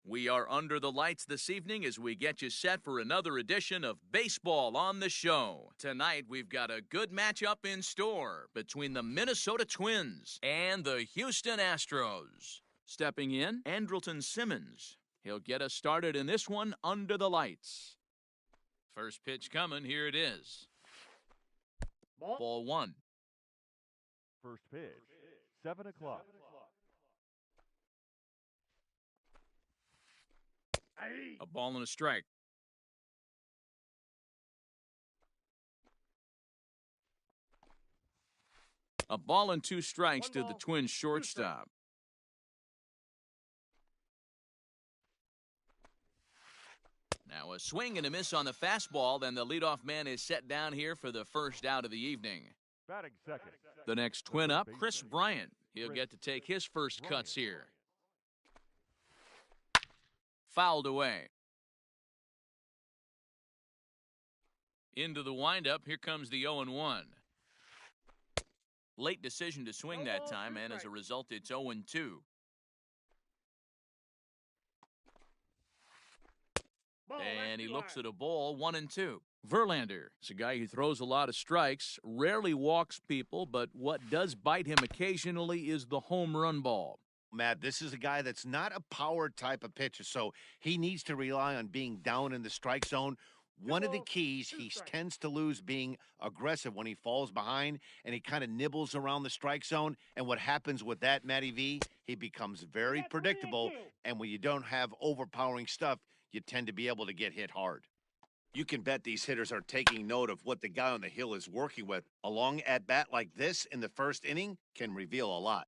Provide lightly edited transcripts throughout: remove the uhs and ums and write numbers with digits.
We are under the lights this evening as we get you set for another edition of Baseball on the Show. Tonight, we've got a good matchup in store between the Minnesota Twins and the Houston Astros. Stepping in, Andrelton Simmons. He'll get us started in this one under the lights. First pitch coming, here it is. Ball one. First pitch, 7 o'clock. A ball and a strike. A ball and 2 strikes to the Twins shortstop. Now a swing and a miss on the fastball, then the leadoff man is set down here for the first out of the evening. Batting second. The next twin up, Chris Bryant. He'll get to take his first cuts here. Fouled away. Into the windup, here comes the 0-1. Late decision to swing that time, and as a result, it's 0-2. And he looks at a ball, 1-2. Verlander is a guy who throws a lot of strikes, rarely walks people, but what does bite him occasionally is the home run ball. Matt, this is a guy that's not a power type of pitcher, so he needs to rely on being down in the strike zone. One of the keys, he tends to lose being aggressive when he falls behind, and he kind of nibbles around the strike zone. And what happens with that, Matty V, he becomes very predictable, and when you don't have overpowering stuff, you tend to be able to get hit hard. You can bet these hitters are taking note of what the guy on the hill is working with. A long at-bat like this in the first inning can reveal a lot.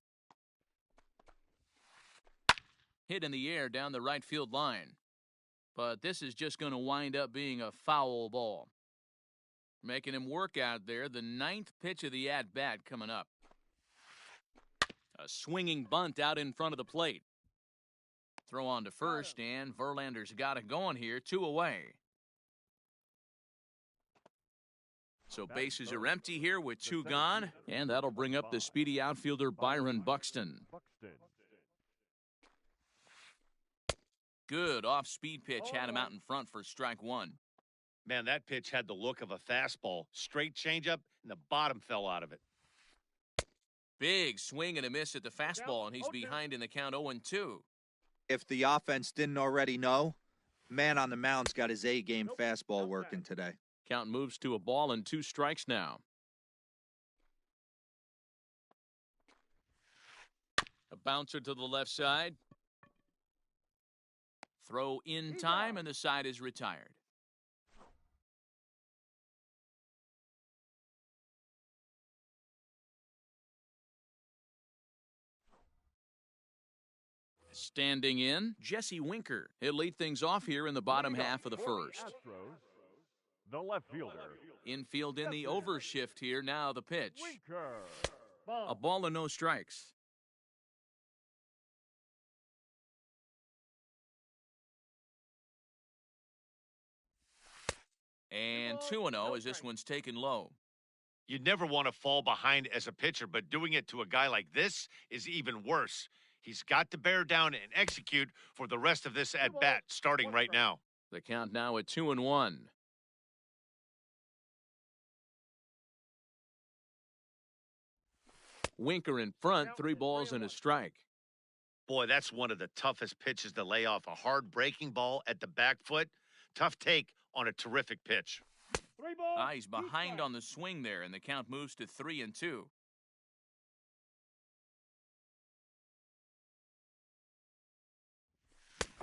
Hit in the air down the right field line. But this is just going to wind up being a foul ball. Making him work out there, the 9th pitch of the at-bat coming up. A swinging bunt out in front of the plate. Throw on to first, and Verlander's got it going here, 2 away. So bases are empty here with 2 gone, and that'll bring up the speedy outfielder Byron Buxton. Good off-speed pitch had him out in front for strike 1. Man, that pitch had the look of a fastball. Straight changeup, and the bottom fell out of it. Big swing and a miss at the fastball, and he's behind in the count 0-2. If the offense didn't already know, man on the mound's got his A-game fastball working today. Count moves to a ball and 2 strikes now. A bouncer to the left side. Throw in time, and the side is retired. Standing in, Jesse Winker. He'll lead things off here in the bottom half of the first. Astros, the left fielder. Infield in the overshift here. Now the pitch. Winker. A ball and no strikes. And 2-0 as this one's taken low. You'd never want to fall behind as a pitcher, but doing it to a guy like this is even worse. He's got to bear down and execute for the rest of this at-bat, starting right now. The count now at 2-1. Winker in front, 3 balls and a strike. Boy, that's one of the toughest pitches to lay off. A hard breaking ball at the back foot. Tough take on a terrific pitch. He's behind on the swing there, and the count moves to 3-2.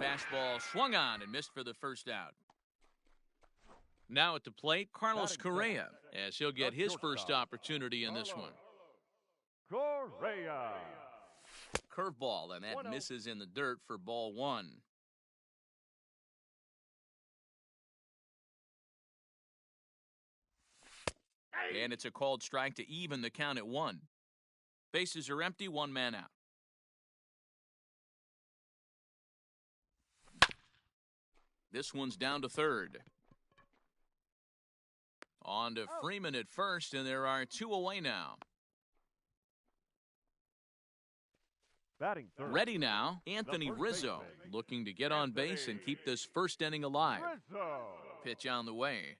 Fastball swung on and missed for the first out. Now at the plate, Carlos Correa, as he'll get his first opportunity in this one. Correa. Curveball, and that misses in the dirt for ball 1. And it's a called strike to even the count at 1. Bases are empty, 1 man out. This one's down to third. On to Freeman at first, and there are 2 away now. Batting third. Ready now, Anthony first Rizzo, baseman, looking to get on base and keep this first inning alive. Rizzo. Pitch on the way.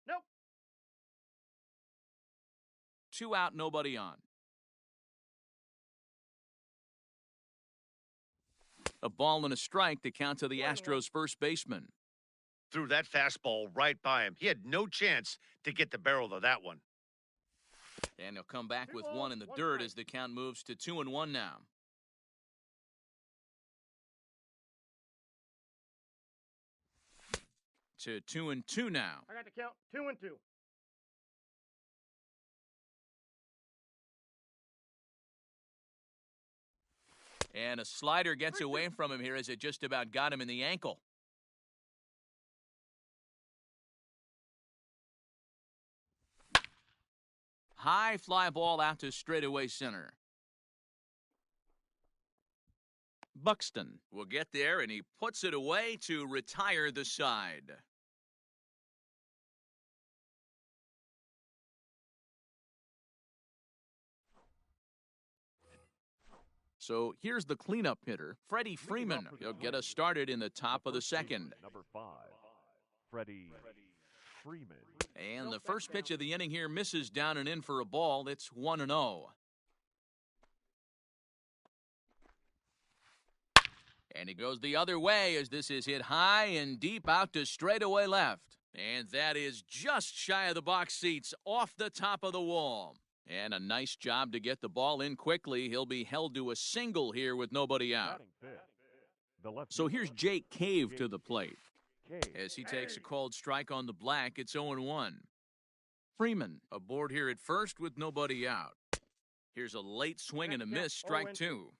Nope. 2 out, nobody on. A ball and a strike to count to the Astros first baseman. Threw that fastball right by him. He had no chance to get the barrel of that one. And he'll come back with one in the dirt as the count moves to 2-1 now. To 2-2 now. I got the count. 2-2. And a slider gets away from him here as it just about got him in the ankle. High fly ball out to straightaway center. Buxton will get there, and he puts it away to retire the side. So here's the cleanup hitter, Freddy Freeman. He'll get us started in the top of the second. Number 5, Freddy Freeman. And the first pitch of the inning here misses down and in for a ball. It's 1-0. And it goes the other way as this is hit high and deep out to straightaway left. And that is just shy of the box seats, off the top of the wall. And a nice job to get the ball in quickly. He'll be held to a single here with nobody out. Batting fifth, the left So here's fielder, Jake Cave to the plate. Cave. As he takes a called strike on the black, it's 0-1. Freeman aboard here at first with nobody out. Here's a late swing and a miss, strike 2.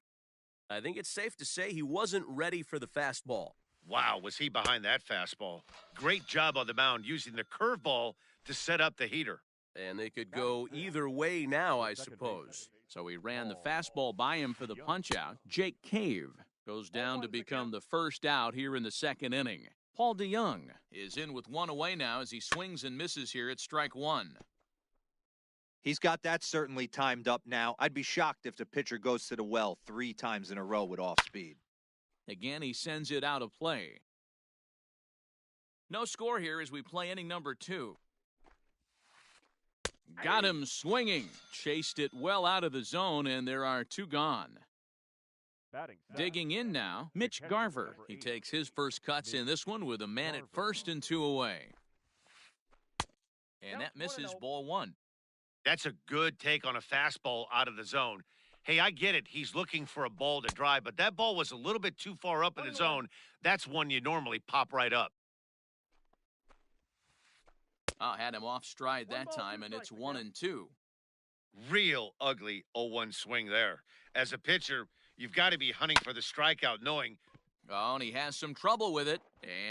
I think it's safe to say he wasn't ready for the fastball. Wow, was he behind that fastball. Great job on the mound using the curveball to set up the heater. And they could go either way now, I suppose. So he ran the fastball by him for the punch-out. Jake Cave goes down to become the first out here in the second inning. Paul DeYoung is in with one away now as he swings and misses here at strike 1. He's got that certainly timed up now. I'd be shocked if the pitcher goes to the well 3 times in a row with off speed. Again, he sends it out of play. No score here as we play inning number 2. Got him swinging. Chased it well out of the zone, and there are 2 gone. Batting seventh, Digging in now, Mitch Garver. He takes his first cuts in this one with a man at first and 2 away. And that misses, ball 1. That's a good take on a fastball out of the zone. Hey, I get it. He's looking for a ball to drive, but that ball was a little bit too far up in the zone. That's one you normally pop right up. Had him off stride that time, and it's 1-2. Real ugly 0-1 swing there. As a pitcher, you've got to be hunting for the strikeout, knowing. Oh, and he has some trouble with it,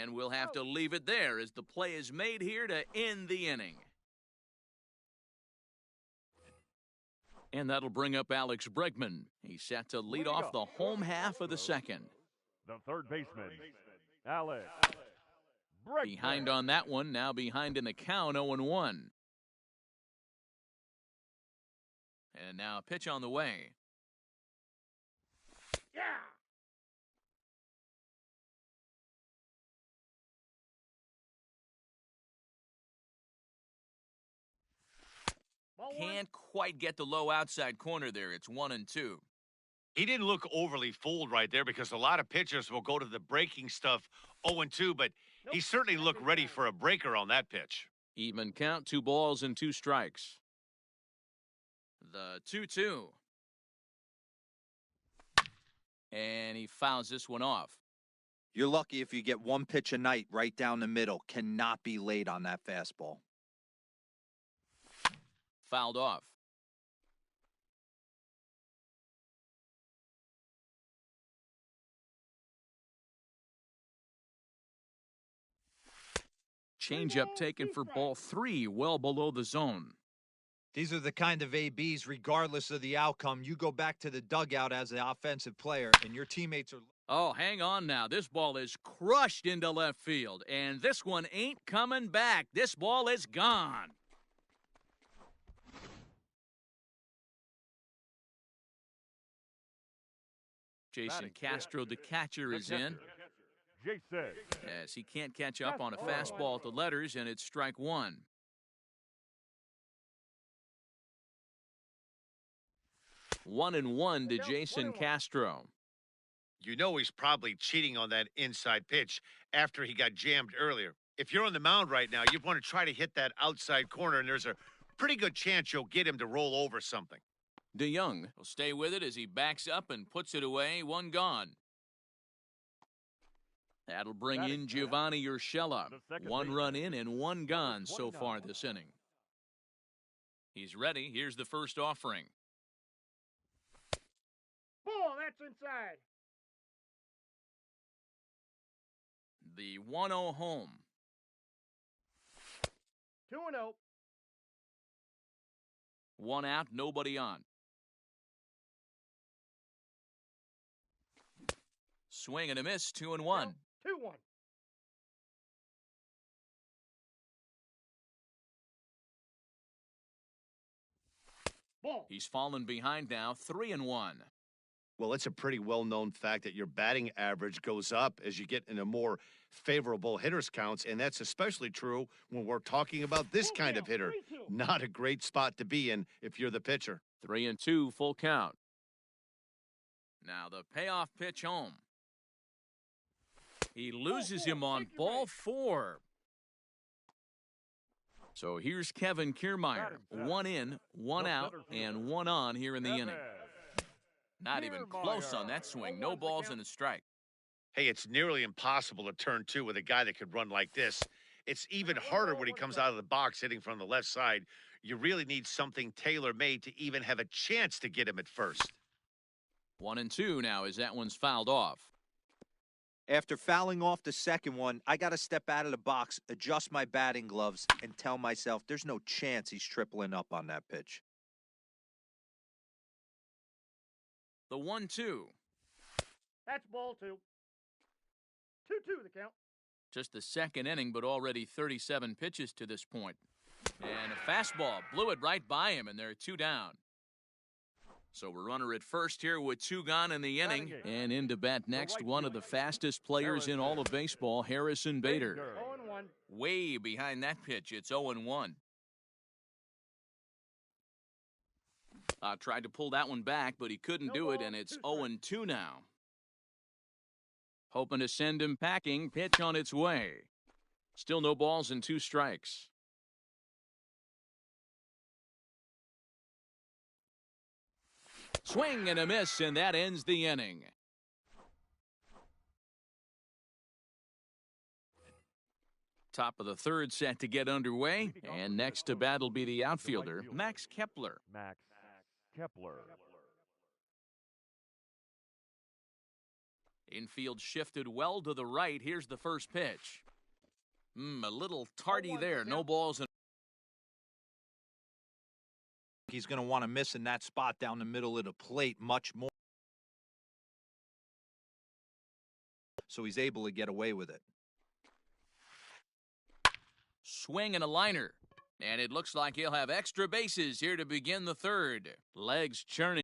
and we'll have to leave it there as the play is made here to end the inning. And that'll bring up Alex Bregman. He's set to lead off the home half of the second. the third baseman, Alex Bregman. Behind on that one, now behind in the count, 0-1. And now a pitch on the way. Yeah. Can't quite get the low outside corner there. It's 1-2. He didn't look overly fooled right there because a lot of pitchers will go to the breaking stuff 0-2, but he certainly looked ready for a breaker on that pitch. Even count, 2 balls and 2 strikes. The 2-2. And he fouls this one off. You're lucky if you get 1 pitch a night right down the middle. Cannot be late on that fastball. Fouled off. Changeup taken for ball 3, well below the zone. These are the kind of ABs, regardless of the outcome. You go back to the dugout as an offensive player, and your teammates are... Oh, hang on now. This ball is crushed into left field, and this one ain't coming back. This ball is gone. Jason Batting Castro, the catcher, The is in. catcher, Jason. As he can't catch up on a Castro. fastball at the letters, and it's strike one. 1-1 to Jason Castro. You know he's probably cheating on that inside pitch after he got jammed earlier. If you're on the mound right now, you want to try to hit that outside corner, and there's a pretty good chance you'll get him to roll over something. DeYoung will stay with it as he backs up and puts it away. One gone. That'll bring in Giovanni Urshela. One run in and one gone so far this inning. He's ready. Here's the first offering. Ball, that's inside. The 1-0 home. 2-0. One out, nobody on. Swing and a miss, 2-1. 2-1. Ball. He's fallen behind now, 3-1. Well, it's a pretty well-known fact that your batting average goes up as you get into more favorable hitters counts, and that's especially true when we're talking about this kind of hitter. 3-2. Not a great spot to be in if you're the pitcher. 3-2, full count. Now the payoff pitch home. He loses him on ball 4. So here's Kevin Kiermaier. One in, one out, and one on here in the inning. Not even close on that swing. No balls and a strike. Hey, it's nearly impossible to turn two with a guy that could run like this. It's even harder when he comes out of the box hitting from the left side. You really need something tailor-made to even have a chance to get him at first. 1-2 now as that one's fouled off. After fouling off the second one, I got to step out of the box, adjust my batting gloves, and tell myself there's no chance he's tripling up on that pitch. The 1-2. That's ball 2. 2-2 the count. Just the second inning, but already 37 pitches to this point. And a fastball blew it right by him, and they're 2 down. So we're runner at first here with 2 gone in the inning. And in to bat next, one of the fastest players in all of baseball, Harrison Bader. 0-1. Way behind that pitch, it's 0-1. Tried to pull that one back, but he couldn't do it, and it's 0-2 now. Hoping to send him packing, pitch on its way. Still no balls and 2 strikes. Swing and a miss, and that ends the inning. Top of the third set to get underway, and next to bat will be the outfielder, Max Kepler. Max Kepler. Infield shifted well to the right. Here's the first pitch. A little tardy there. No balls. He's going to want to miss in that spot down the middle of the plate much more. So he's able to get away with it. Swing and a liner. And it looks like he'll have extra bases here to begin the third. Legs churning.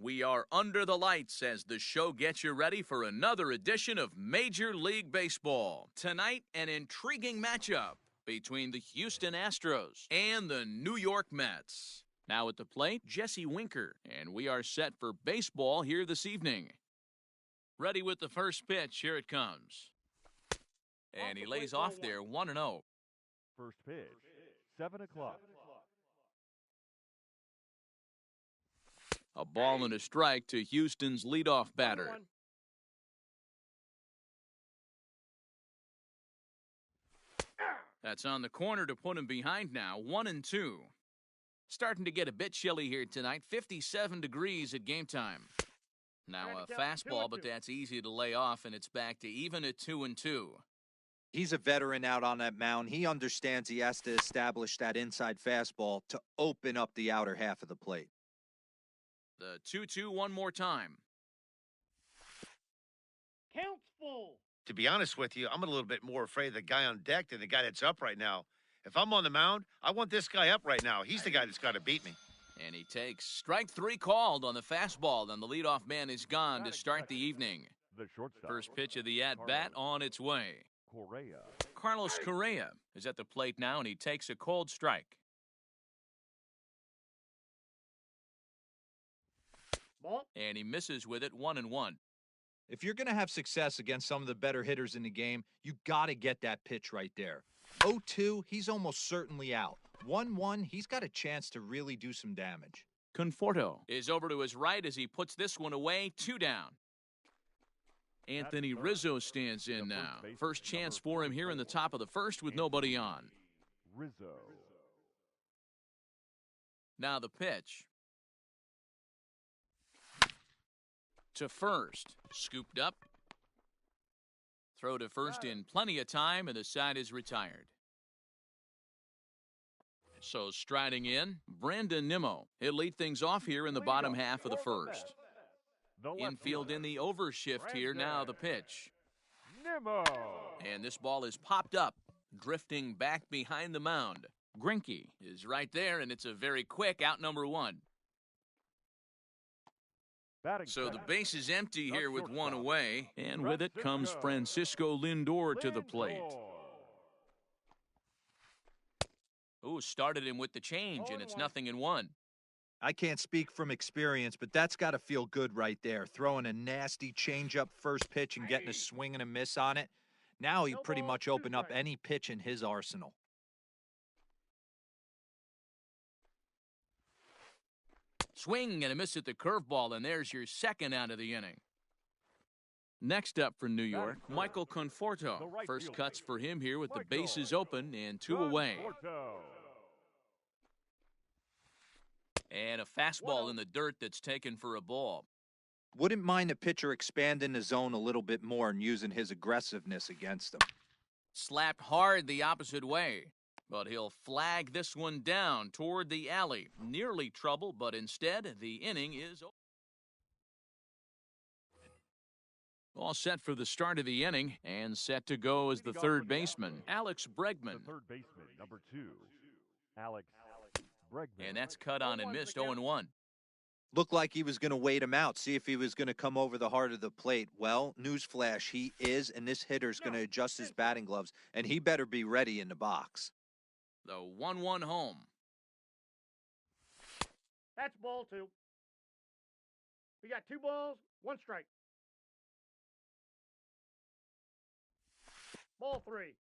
We are under the lights as the show gets you ready for another edition of Major League Baseball. Tonight, an intriguing matchup between the Houston Astros and the New York Mets. Now at the plate, Jesse Winker, and we are set for baseball here this evening. Ready with the first pitch, here it comes. And he lays off there 1-0. First pitch, 7 o'clock. A ball and a strike to Houston's leadoff batter. That's on the corner to put him behind now, 1-2. Starting to get a bit chilly here tonight, 57 degrees at game time. Now a fastball, but that's easy to lay off, and it's back to even at 2-2. He's a veteran out on that mound. He understands he has to establish that inside fastball to open up the outer half of the plate. The 2-2 one more time. Count's full. To be honest with you, I'm a little bit more afraid of the guy on deck than the guy that's up right now. If I'm on the mound, I want this guy up right now. He's the guy that's got to beat me. And he takes strike 3 called on the fastball, and the leadoff man is gone to start the evening. The shortstop. First pitch of the at-bat on its way. Correa. Carlos Correa is at the plate now, and he takes a cold strike. Ball. And he misses with it, 1-1. If you're going to have success against some of the better hitters in the game, you got to get that pitch right there. 0-2, he's almost certainly out. 1-1, he's got a chance to really do some damage. Conforto is over to his right as he puts this one away, 2 down. Anthony Rizzo stands in now. First chance for him here in the top of the first with nobody on. Rizzo. Now the pitch. To first. Scooped up. Throw to first in plenty of time, and the side is retired. So striding in, Brandon Nimmo. He'll lead things off here in the bottom half of the first. Infield in the overshift here, now the pitch. Nimmo. And this ball is popped up, drifting back behind the mound. Greinke is right there, and it's a very quick out number 1. So the base is empty here with 1 away, and with it comes Francisco Lindor to the plate. Ooh, started him with the change, and it's 0-1. I can't speak from experience, but that's got to feel good right there. Throwing a nasty changeup first pitch and getting a swing and a miss on it. Now he pretty much opened up any pitch in his arsenal. Swing and a miss at the curveball, and there's your second out of the inning. Next up for New York, Michael Conforto. First cuts for him here with the bases open and 2 away. And a fastball in the dirt that's taken for a ball. Wouldn't mind a pitcher expanding the zone a little bit more and using his aggressiveness against him. Slapped hard the opposite way, but he'll flag this one down toward the alley. Nearly trouble, but instead the inning is over. All set for the start of the inning, and set to go as the third baseman, Alex Bregman. The third baseman, number 2, Alex Bregman. And that's cut on and missed, 0-1. Looked like he was going to wait him out, see if he was going to come over the heart of the plate. Well, newsflash, he is, and this hitter's going to adjust his batting gloves, and he better be ready in the box. The 1-1 home. That's ball 2. We got 2 balls, 1 strike. Ball 3.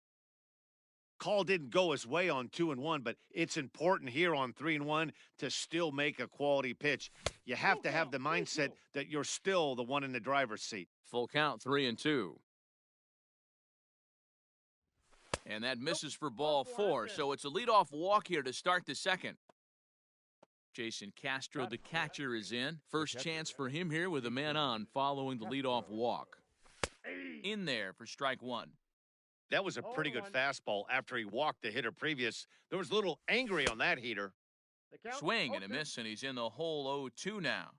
Call didn't go his way on 2-1, but it's important here on 3-1 to still make a quality pitch. You have to have the mindset that you're still the one in the driver's seat. Full count, 3-2. And that misses for ball 4, so it's a leadoff walk here to start the second. Jason Castro, the catcher, is in. First chance for him here with a man on following the leadoff walk. In there for strike 1. That was a pretty good fastball after he walked the hitter previous. There was a little angry on that heater. Swing and a miss, and he's in the hole 0-2 now.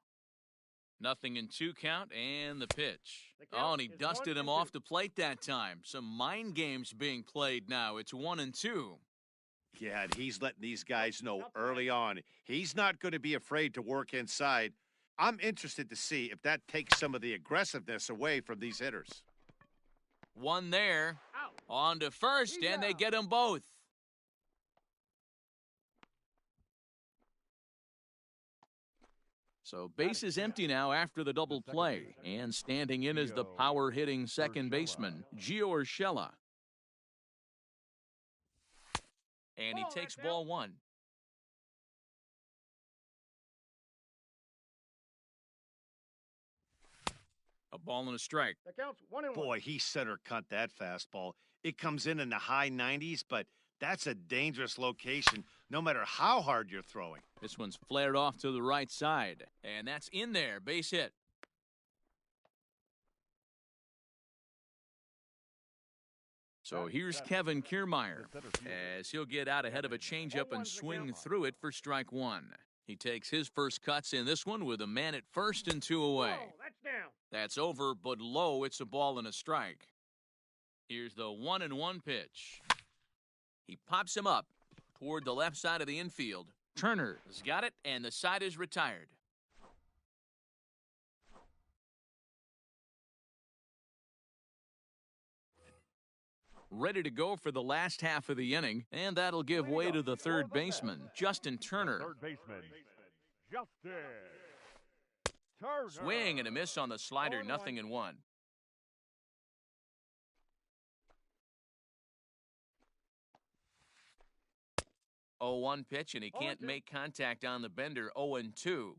0-2 count, and the pitch. Oh, and he dusted him off the plate that time. Some mind games being played now. It's 1-2. Yeah, and he's letting these guys know early on. He's not going to be afraid to work inside. I'm interested to see if that takes some of the aggressiveness away from these hitters. One there. Out. On to first, and they get them both. So base is empty now after the double play. And standing in is the power-hitting second baseman, Gio Urshela. And he takes ball one. A ball and a strike. That counts 1-1. Boy, he center cut that fastball. It comes in the high 90s, but that's a dangerous location no matter how hard you're throwing. This one's flared off to the right side. And that's in there. Base hit. So here's Kevin Kiermaier as he'll get out ahead of a changeup and swing through it for strike one. He takes his first cuts in this one with a man at first and 2 away. Oh, that's down. That's over, but low. It's a ball and a strike. Here's the 1-1 pitch. He pops him up toward the left side of the infield. Turner has got it, and the side is retired. Ready to go for the last half of the inning, and that'll give way to the third baseman, Justin Turner. Third baseman, Justin Turner. Swing and a miss on the slider, 0-1. Oh, 1 pitch, and he can't make contact on the bender, 0-2.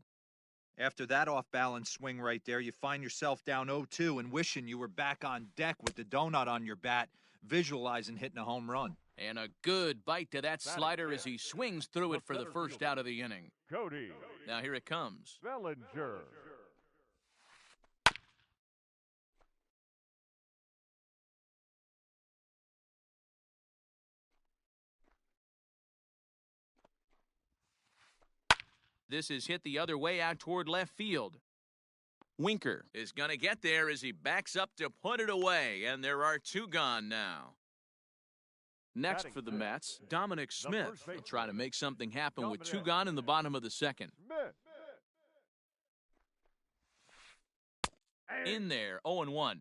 After that off-balance swing right there, you find yourself down 0-2 and wishing you were back on deck with the donut on your bat, visualizing hitting a home run. And a good bite to that slider as he swings through it for the first out of the inning. Cody Now here it comes. Bellinger. This is hit the other way out toward left field. Winker is going to get there as he backs up to put it away, and there are 2 gone now. Next for the Mets, Dominic Smith will try to make something happen with 2 gone in the bottom of the second. In there, 0-1.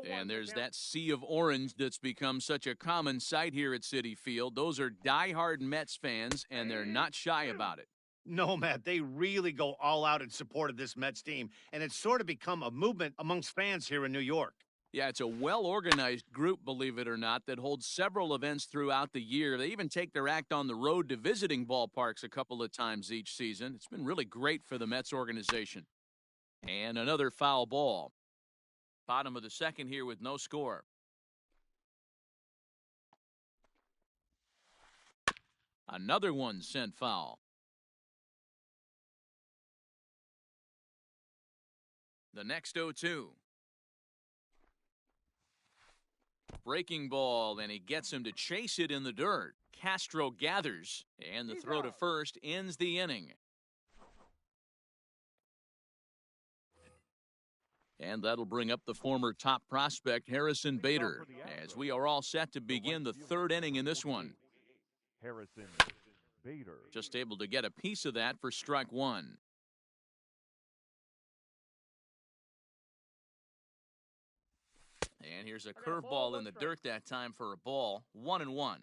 And there's that sea of orange that's become such a common sight here at Citi Field. Those are diehard Mets fans, and they're not shy about it. No, Matt, they really go all out in support of this Mets team, and it's sort of become a movement amongst fans here in New York. Yeah, it's a well-organized group, believe it or not, that holds several events throughout the year. They even take their act on the road to visiting ballparks a couple of times each season. It's been really great for the Mets organization. And another foul ball. Bottom of the second here with no score. Another one sent foul. The next 0-2. Breaking ball, and he gets him to chase it in the dirt. Castro gathers, and the throw to first ends the inning. And that'll bring up the former top prospect, Harrison Bader, as we are all set to begin the third inning in this one. Harrison Bader. Just able to get a piece of that for strike one. And here's a curveball in the dirt that time for a ball. 1-1.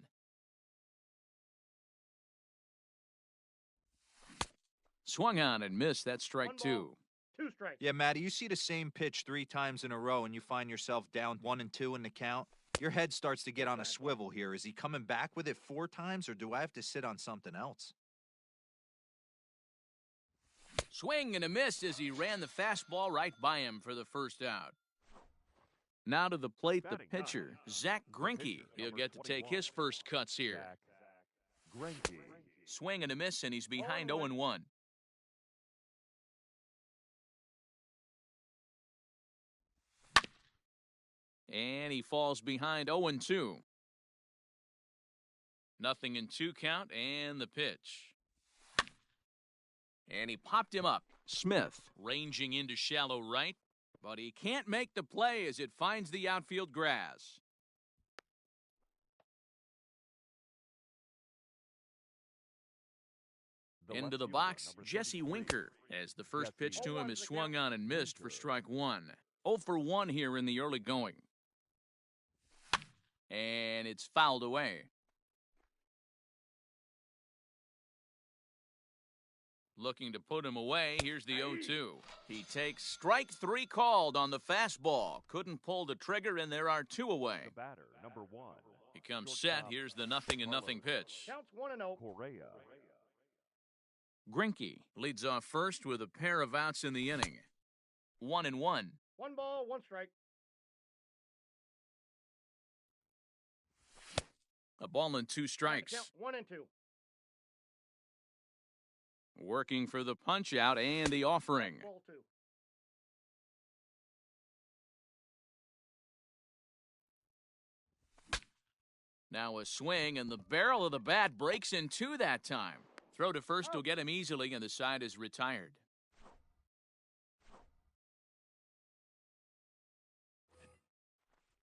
Swung on and missed. That's strike 2. 2 strikes. Yeah, Matty, you see the same pitch 3 times in a row and you find yourself down 1-2 in the count. Your head starts to get on a swivel here. Is he coming back with it 4 times, or do I have to sit on something else? Swing and a miss as he ran the fastball right by him for the first out. Now to the plate, the pitcher, Zach Greinke. He'll get to take his first cuts here. Greinke. Swing and a miss, and he's behind 0-1. And he falls behind 0-2. 0-2 count, and the pitch. And he popped him up. Smith ranging into shallow right, but he can't make the play as it finds the outfield grass. Into the box, Jesse Winker, as the first pitch to him is swung on and missed for strike one. 0 for 1 here in the early going. And it's fouled away. Looking to put him away, here's the 0-2. He takes strike 3 called on the fastball. Couldn't pull the trigger, and there are 2 away. The batter, number 1. He comes set. Here's the 0-0 pitch. Counts 1-0. Correa. Greinke leads off first with a pair of outs in the inning. 1-1. 1 ball, 1 strike. A ball and 2 strikes. Count 1 and 2. Working for the punch out and the offering. Ball 2. Now a swing, and the barrel of the bat breaks in 2 that time. Throw to first will get him easily, and the side is retired.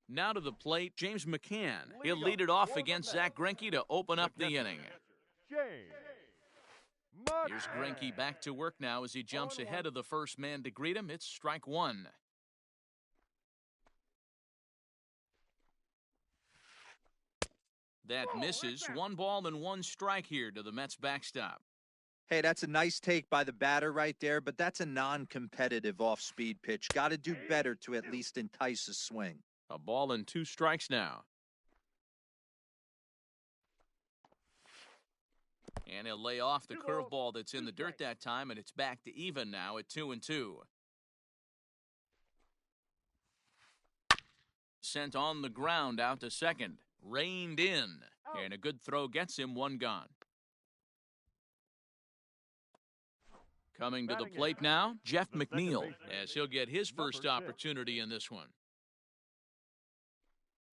Now to the plate, James McCann. He'll lead it off against Zach Greinke to open up the inning. Here's Greinke back to work now as he jumps ahead of the first man to greet him. It's strike 1. That misses. 1 ball and 1 strike here to the Mets backstop. Hey, that's a nice take by the batter right there, but that's a non-competitive off-speed pitch. Got to do better to at least entice a swing. A ball and 2 strikes now. And he'll lay off the curveball that's in the dirt that time, and it's back to even now at 2-2. Sent on the ground out to second. Reined in. And a good throw gets him 1 gone. Coming to the plate now, Jeff McNeil, as he'll get his first opportunity in this one.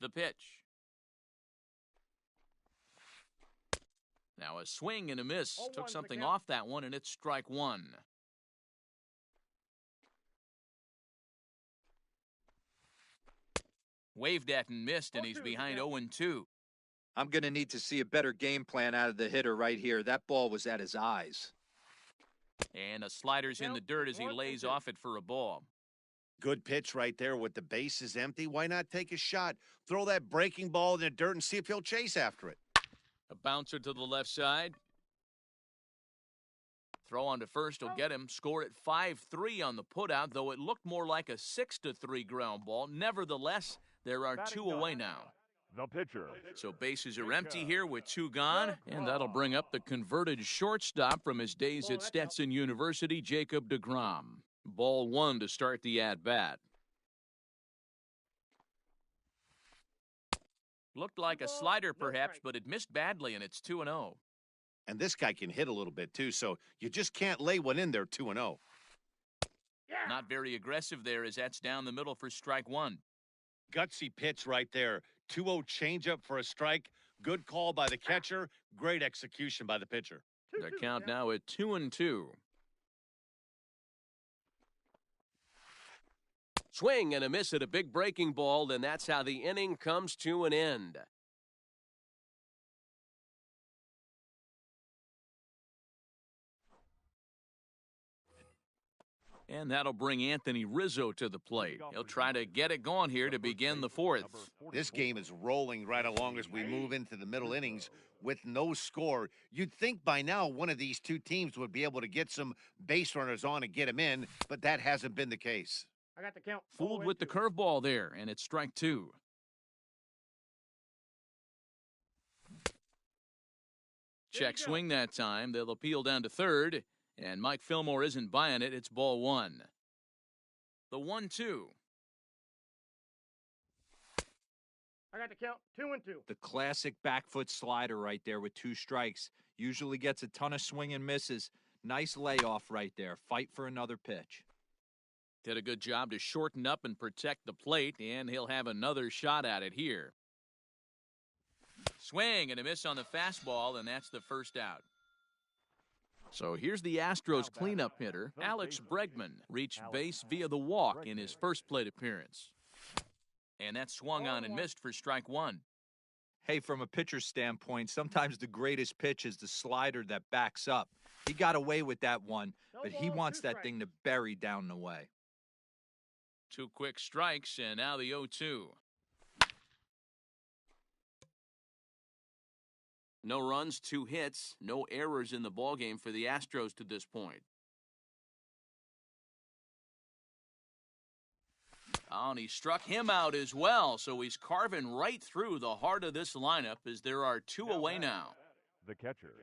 The pitch. Now a swing and a miss. Took something off that one, and it's strike 1. Waved at and missed, and he's behind 0-2. I'm going to need to see a better game plan out of the hitter right here. That ball was at his eyes. And a slider's in the dirt as he lays off it for a ball. Good pitch right there with the bases empty. Why not take a shot? Throw that breaking ball in the dirt and see if he'll chase after it. A bouncer to the left side. Throw on to first will get him. Score at 5-3 on the putout, though it looked more like a 6-3 ground ball. Nevertheless, there are 2 away now. The pitcher. So bases are empty here with 2 gone, and that'll bring up the converted shortstop from his days at Stetson University, Jacob deGrom. Ball 1 to start the at-bat. Looked like a slider perhaps, but it missed badly, and it's 2-0. And this guy can hit a little bit too, so you just can't lay one in there 2-0. Not very aggressive there as that's down the middle for strike 1. Gutsy pitch right there. 2-0 changeup for a strike. Good call by the catcher. Great execution by the pitcher. The count now at 2-2. Swing and a miss at a big breaking ball, and that's how the inning comes to an end. And that'll bring Anthony Rizzo to the plate. He'll try to get it going here to begin the 4th. This game is rolling right along as we move into the middle innings with no score. You'd think by now one of these 2 teams would be able to get some base runners on and get them in, but that hasn't been the case. I got the count. Fooled with the curveball there, and it's strike 2. Check swing that time. They'll appeal down to third, and Mike Fillmore isn't buying it. It's ball 1. The 1-2. I got the count. 2-2. The classic back foot slider right there with 2 strikes. Usually gets a ton of swing and misses. Nice layoff right there. Fight for another pitch. Did a good job to shorten up and protect the plate, and he'll have another shot at it here. Swing and a miss on the fastball, and that's the first out. So here's the Astros cleanup hitter. Alex Bregman reached base via the walk in his first plate appearance. And that swung on and missed for strike 1. Hey, from a pitcher's standpoint, sometimes the greatest pitch is the slider that backs up. He got away with that one, No but he ball, wants 2 that strikes. thing to bury down the way. 2 quick strikes, and now the 0-2. No runs, 2 hits, no errors in the ballgame for the Astros to this point. Oh, and he struck him out as well, so he's carving right through the heart of this lineup as there are 2 away now. The catcher.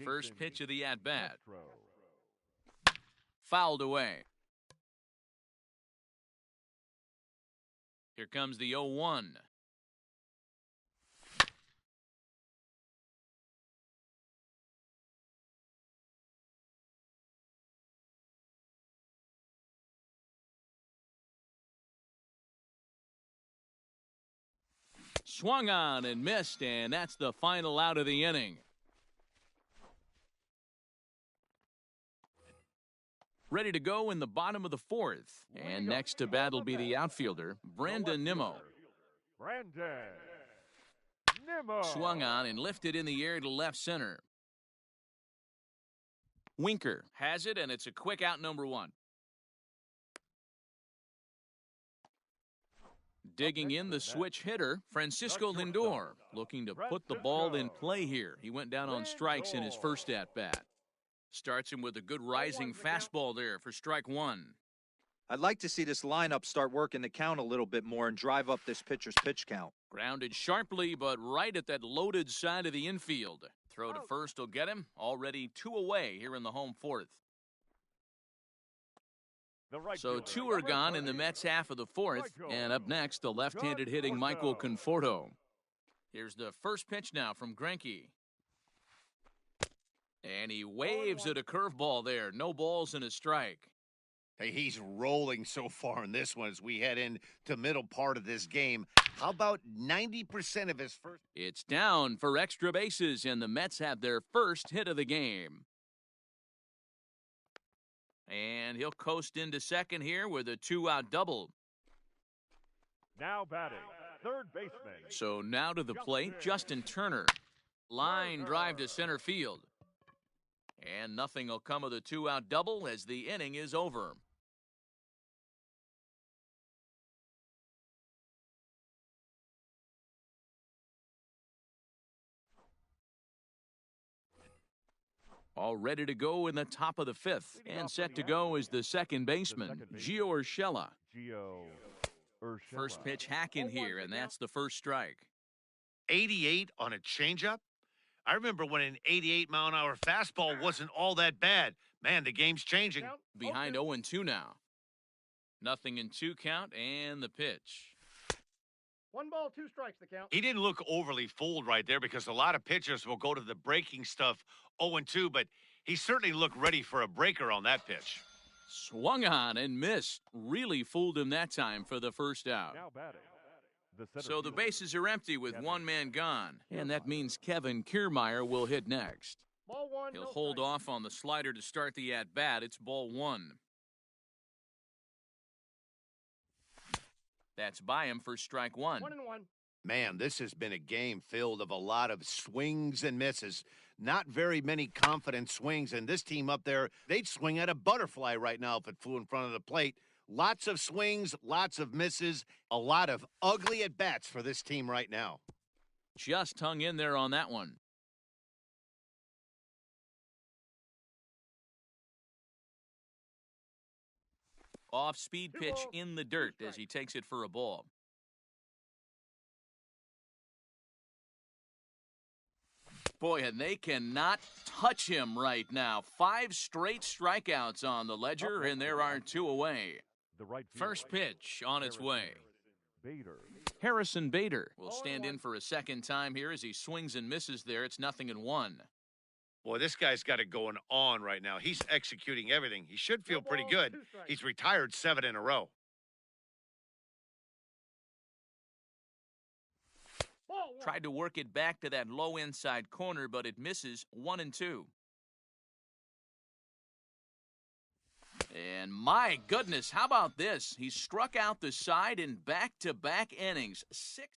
First Jason pitch of the at-bat. Castro. Fouled away. Here comes the 0-1. Swung on and missed, and that's the final out of the inning. Ready to go in the bottom of the 4th. And next to bat will be the outfielder, Brandon Nimmo. Brandon Nimmo. Swung on and lifted in the air to left center. Winker has it, and it's a quick out, number 1. Digging in the switch hitter, Francisco Lindor, looking to put the ball in play here. He went down on strikes in his first at-bat. Starts him with a good rising fastball there for strike 1. I'd like to see this lineup start working the count a little bit more and drive up this pitcher's pitch count. Grounded sharply, but right at that loaded side of the infield. Throw to first will get him. Already 2 away here in the home 4th. So 2 are gone in the Mets half of the 4th. And up next, the left-handed hitting Michael Conforto. Here's the first pitch now from Greinke. And he waves at a curveball there. No balls and a strike. Hey, he's rolling so far in this one as we head into middle part of this game. How about 90% of his first? It's down for extra bases, and the Mets have their first hit of the game. And he'll coast into second here with a 2-out double. Now batting, third baseman. So now to the plate, Justin Turner. Line drive to center field. And nothing will come of the 2-out double as the inning is over. All ready to go in the top of the 5th. And set to go is the second baseman, Gio Urshela. Gio Urshela. First pitch hack in here, and that's the first strike. 88 on a changeup? I remember when an 88-mile-an-hour fastball wasn't all that bad. Man, the game's changing. Behind 0-2 now. Nothing in 2 count, and the pitch. 1 ball, 2 strikes, the count. He didn't look overly fooled right there because a lot of pitchers will go to the breaking stuff 0-2, but he certainly looked ready for a breaker on that pitch. Swung on and missed. Really fooled him that time for the first out. Now batting. So the bases are empty with 1 man gone, and that means Kevin Kiermaier will hit next. Ball 1, He'll no hold strikes. off on the slider to start the at-bat. It's ball 1. That's by him for strike 1. 1-1. Man, this has been a game filled of a lot of swings and misses. Not very many confident swings, and this team up there, they'd swing at a butterfly right now if it flew in front of the plate. Lots of swings, lots of misses, a lot of ugly at-bats for this team right now. Just hung in there on that one. Off-speed pitch in the dirt as he takes it for a ball. Boy, and they cannot touch him right now. 5 straight strikeouts on the ledger, and there are 2 away. The right First pitch on its way. Bader. Harrison Bader will stand in for a second time here as he swings and misses there. It's 0-1. Boy, this guy's got it going on right now. He's executing everything. He should feel pretty good. He's retired 7 in a row. Tried to work it back to that low inside corner, but it misses. 1-2. And my goodness, how about this? He struck out the side in back-to-back innings. 6.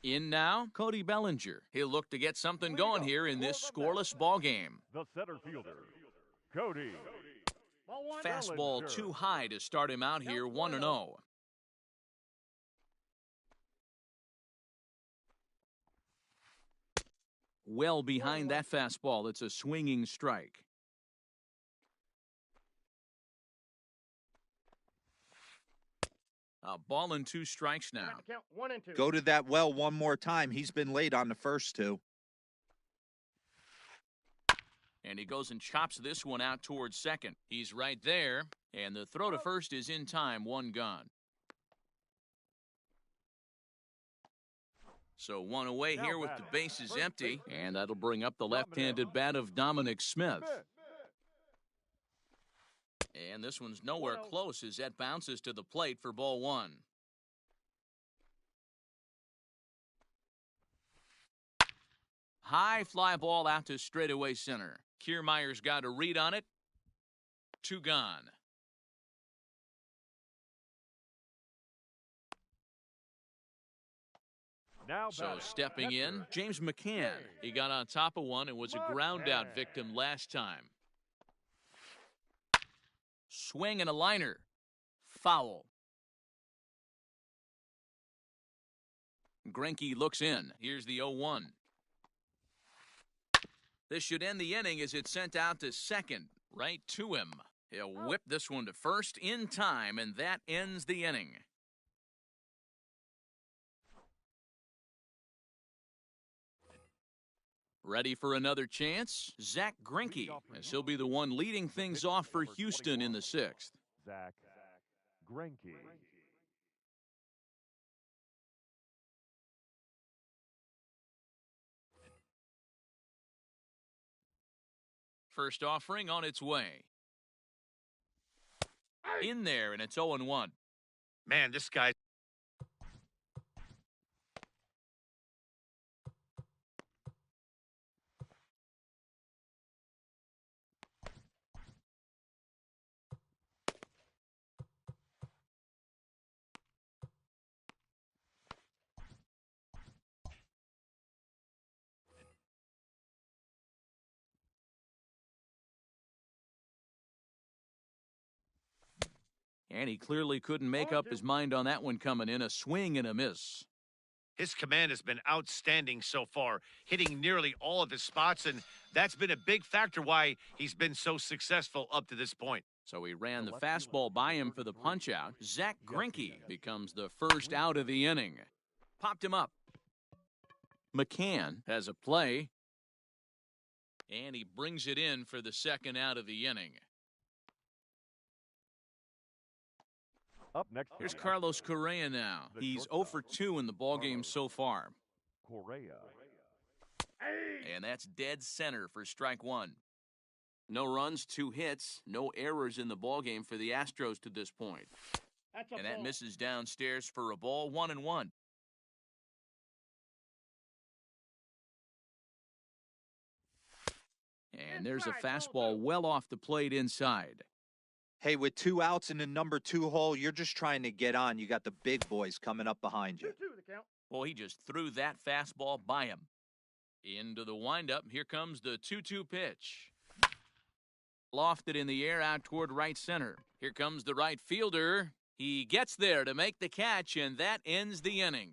In now, Cody Bellinger. He'll look to get something going here in this scoreless ball game. The center fielder, Cody. Ball one. Fastball Bellinger. too high to start him out here 1-0. Well behind that fastball, it's a swinging strike. A ball and 2 strikes now. Count 1 and 2. Go to that well one more time. He's been late on the first 2. And he goes and chops this one out towards second. He's right there, and the throw to first is in time, 1 gone. So 1 away here with the bases empty, and that'll bring up the left-handed bat of Dominic Smith. And this one's nowhere close as that bounces to the plate for ball 1. High fly ball out to straightaway center. Kiermaier's got a read on it. 2 gone. Now So batting, stepping in, catcher, James McCann. He got on top of one and was a ground out victim last time. Swing and a liner. Foul. Greinke looks in. Here's the 0-1. This should end the inning as it's sent out to second, right to him. He'll whip this one to first in time, and that ends the inning. Ready for another chance? Zach Greinke, as he'll be the one leading things off for Houston in the 6th. Zach Greinke. First offering on its way. In there, and it's 0-1. Man, this guy. And he clearly couldn't make up his mind on that one coming in. A swing and a miss. His command has been outstanding so far, hitting nearly all of his spots, and that's been a big factor why he's been so successful up to this point. So he ran the fastball by him for the punch-out. Zach Greinke becomes the first out of the inning. Popped him up. McCann has a play. And he brings it in for the second out of the inning. Up next. Here's Carlos Correa now. He's 0 for 2 in the ballgame so far. Correa. And that's dead center for strike 1. No runs, 2 hits, no errors in the ballgame for the Astros to this point. And that misses downstairs for a ball, 1-1. And there's a fastball well off the plate inside. Hey, with 2 outs in the number 2 hole, you're just trying to get on. You got the big boys coming up behind you. 2-2 the count. Well, he just threw that fastball by him. Into the windup. Here comes the 2-2 pitch. Lofted in the air out toward right center. Here comes the right fielder. He gets there to make the catch, and that ends the inning.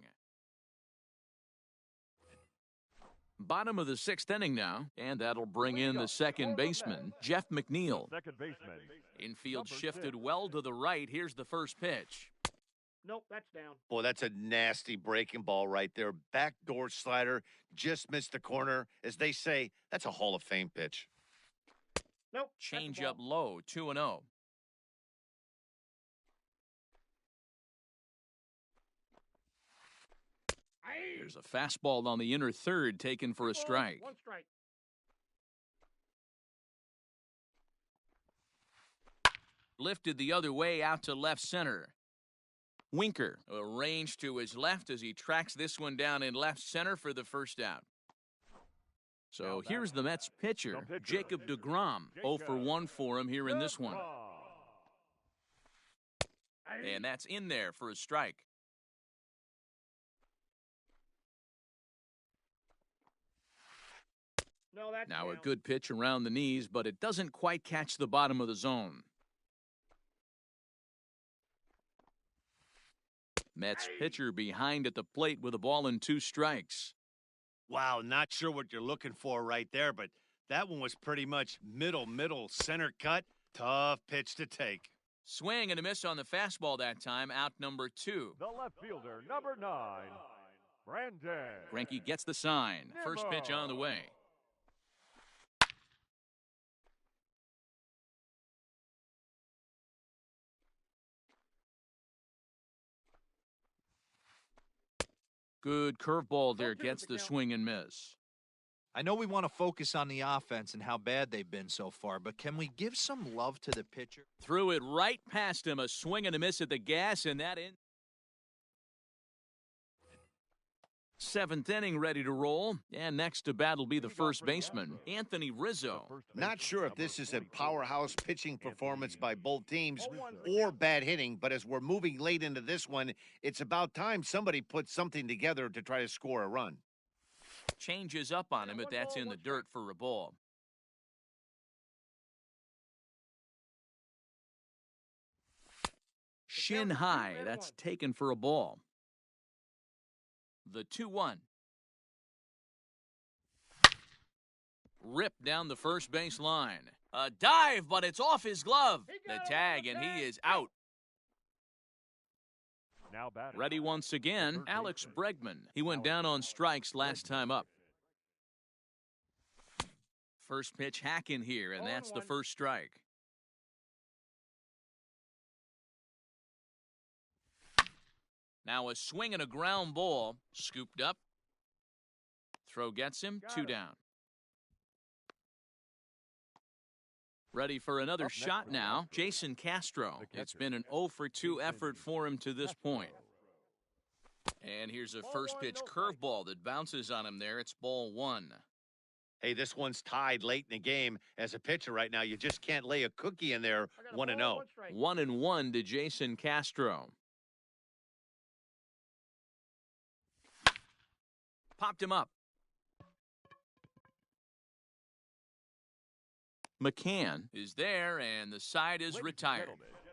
Bottom of the 6th inning now, and that'll bring in the second baseman, Jeff McNeil. Second baseman. Infield Number shifted 6. well to the right. Here's the first pitch. Nope, that's down. Boy, that's a nasty breaking ball right there. Backdoor slider, just missed the corner. As they say, that's a Hall of Fame pitch. Nope. Change up low, 2-0. There's a fastball on the inner third taken for a strike. 1 strike. Lifted the other way out to left center. Winker arranged to his left as he tracks this one down in left center for the first out. So here's the Mets pitcher, Jacob deGrom. 0 for 1 for him here in this one. And that's in there for a strike. No, that's Now a down. good pitch around the knees, but it doesn't quite catch the bottom of the zone. Mets pitcher behind at the plate with a ball and 2 strikes. Wow, not sure what you're looking for right there, but that one was pretty much middle, center cut. Tough pitch to take. Swing and a miss on the fastball that time, out number 2. The left fielder, number 9, Brandon. Greinke gets the sign. First pitch on the way. Good curveball there, gets the swing and miss. I know we want to focus on the offense and how bad they've been so far, but can we give some love to the pitcher? Threw it right past him, a swing and a miss at the gas, and that in. 7th inning ready to roll, and next to bat will be the first baseman, Anthony Rizzo. Not sure if this is a powerhouse pitching performance by both teams or bad hitting, but as we're moving late into this one, it's about time somebody puts something together to try to score a run. Changes up on him, but that's in the dirt for a ball. Shin high, that's taken for a ball. The 2-1. Ripped down the first base line. A dive, but it's off his glove. The tag, and he is out. Now batting. Ready once again, Alex Bregman. He went down on strikes last time up. First pitch hack in here, and that's the first strike. Now a swing and a ground ball, scooped up. Throw gets him, 2 down. Ready for another shot now, Jason Castro. It's been an 0 for 2 effort for him to this point. And here's a first pitch curveball that bounces on him there. It's ball 1. Hey, this one's tied late in the game. As a pitcher right now, you just can't lay a cookie in there 1-0. 1-1 to Jason Castro. Popped him up. McCann is there, and the side is retired.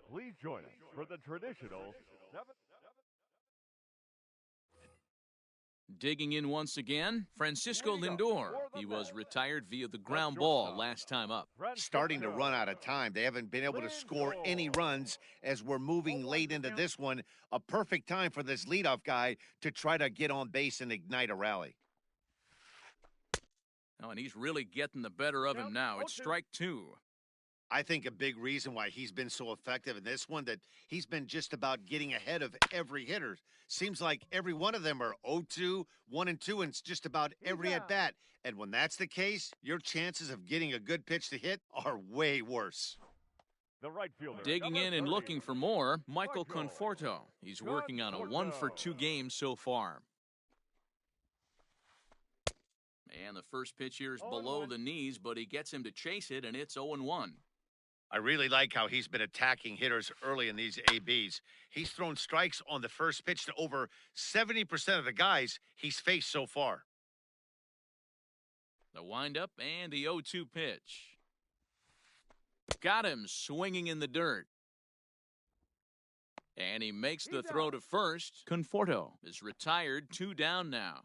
Please join us for the traditional 7. Digging in once again, Francisco Lindor. He was retired via the ground ball last time up. Starting to run out of time. They haven't been able to score any runs as we're moving late into this one. A perfect time for this leadoff guy to try to get on base and ignite a rally. Oh, and he's really getting the better of him now. It's strike 2. I think a big reason why he's been so effective in this one that he's been just about getting ahead of every hitter. Seems like every one of them are 0-2, 1-2, and it's just about every at-bat. And when that's the case, your chances of getting a good pitch to hit are way worse. The right fielder. Digging in and looking for more, Michael Conforto. He's working on a 1 for 2 game so far. And the first pitch here is below the knees, but he gets him to chase it, and it's 0-1. I really like how he's been attacking hitters early in these ABs. He's thrown strikes on the first pitch to over 70% of the guys he's faced so far. The windup and the 0-2 pitch. Got him swinging in the dirt. And he makes the throw to first. Conforto is retired, 2 down now.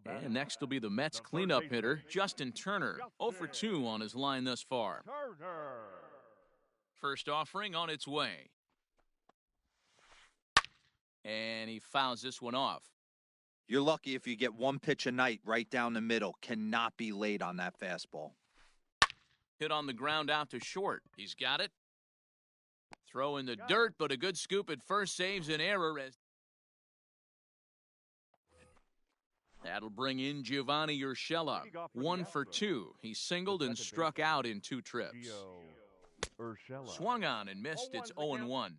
And next will be the Mets cleanup hitter, Justin Turner, 0 for 2 on his line thus far. First offering on its way. And he fouls this one off. You're lucky if you get 1 pitch a night right down the middle. Cannot be late on that fastball. Hit on the ground out to short. He's got it. Throw in the dirt, but a good scoop at first saves an error as that'll bring in Giovanni Urshela. 1 for 2. He singled and struck out in 2 trips. Swung on and missed. It's 0-1.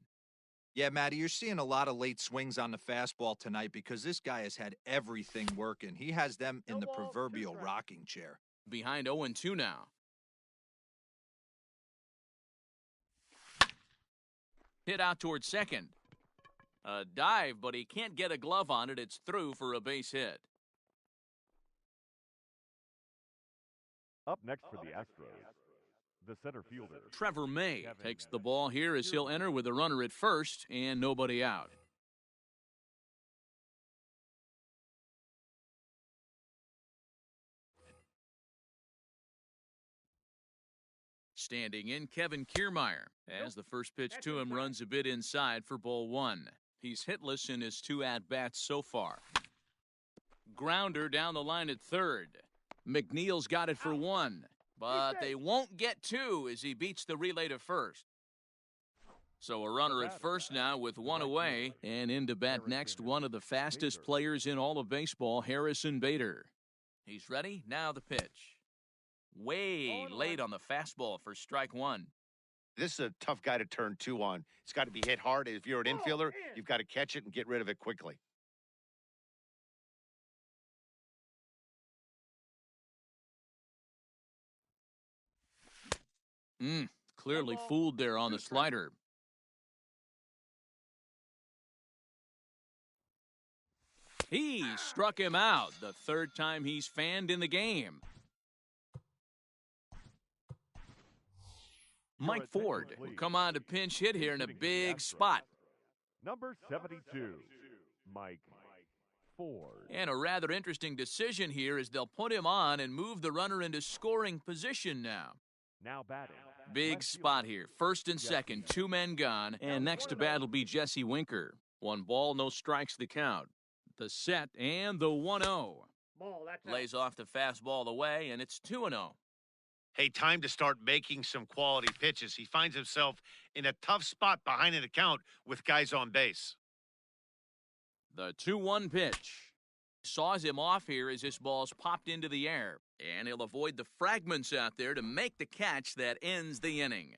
Yeah, Matty, you're seeing a lot of late swings on the fastball tonight because this guy has had everything working. He has them in the proverbial rocking chair. Behind 0-2 now. Hit out towards second. A dive, but he can't get a glove on it. It's through for a base hit. Up next for the Astros, the center fielder. Trevor May takes the ball here as he'll enter with a runner at first and nobody out. Standing in, Kevin Kiermaier, as the first pitch to him runs a bit inside for ball one. He's hitless in his 2 at-bats so far. Grounder down the line at third. McNeil's got it for 1, but they won't get 2 as he beats the relay to first. So a runner at first now with 1 away, and into bat next, one of the fastest players in all of baseball, Harrison Bader. He's ready, now the pitch. Way late on the fastball for strike 1. This is a tough guy to turn 2 on. It's got to be hit hard. If you're an infielder, you've got to catch it and get rid of it quickly. Clearly fooled there on the slider. He struck him out the 3rd time he's fanned in the game. Mike Ford will come on to pinch hit here in a big spot. Number 72, Mike Ford. And a rather interesting decision here as they'll put him on and move the runner into scoring position now. Now batting. Big spot here. First and second, 2 men gone. And next to bat will be Jesse Winker. 1 ball, no strikes the count. The set and the 1-0. Lays off the fastball away, and it's 2-0. Hey, time to start making some quality pitches. He finds himself in a tough spot behind an account with guys on base. The 2-1 pitch. Saws him off here as this ball's popped into the air. And he'll avoid the fragments out there to make the catch that ends the inning.